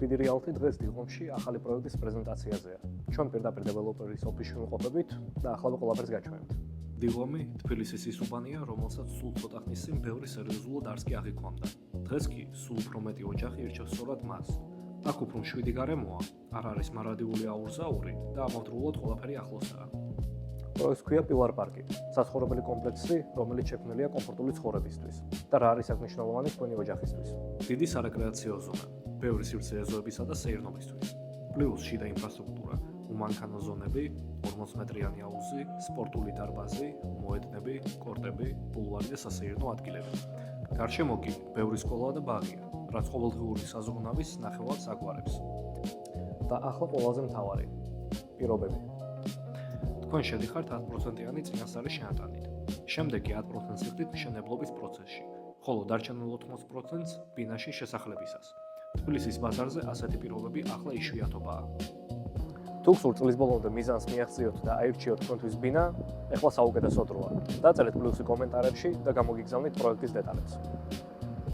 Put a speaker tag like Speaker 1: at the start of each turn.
Speaker 1: დიდი რეალთი დღეს დილღომში ახალი პროექტის პრეზენტაციაზეა. ჩვენ პირდაპირ დეველოპერის ოფისში ვიმყოფებით და ახლა ყველაფერს გაჩვენებთ.
Speaker 2: დილღომი თბილისის ის უბანია, რომელსაც სულ ცოტა ხნის წინ ბევრი სერიოზულად არც კი აღიქვამდა. დღეს კი სულ უფრო მეტი ოჯახი ირჩევს სწორად მას. აქ უფრო მშვიდი გარემოა, არ არის მარადიული აურზაური და ამავდროულად ყველაფერი ახლოსაა.
Speaker 1: პროექტს ქვია პილარ პარკი, საცხოვრებელი კომპლექსი, რომელიც შექმნილია კომფორტული ცხოვრებისთვის და რა არის აქ მნიშვნელოვანი თქვენი ოჯახისთვის.
Speaker 2: დიდი სარეკრეაციო ზონა, ბევრი სივრცე ეზოებისა და სეირნობისთვის. პლუს შიდა ინფრასტრუქტურა, უმანქანო ზონები, 40 მეტრიანი აუზი, სპორტული დარბაზი, მოედნები, კორტები, ბულვარი და სასეირნო ადგილები. გარშემო კი ბევრი სკოლა და ბაღია, რაც ყოველდღიური საზრუნავის ნახევარს აგვარებს.
Speaker 1: და ახლა ყველაზე მთავარი პირობები.
Speaker 2: თქვენ შედიხართ 10%-იანი წინასწარი შეატანით. შემდეგ კი 10% სიხდით მშენებლობის პროცესში, ხოლო დარჩენილ 80%-ს ბინაში შესახლებისას. თბილისის ბაზარზე ასეთი პირობები ახლა იშვიათობაა.
Speaker 1: თუ გსურთ წლის ბოლომდე მიზანს მიაღწიოთ და აირჩიოთ თქვენთვის ბინა, ეხლა საუკეთესო დროა. დაწერეთ პლუსი კომენტარებში და გამოგიგზავნით პროექტის დეტალებს.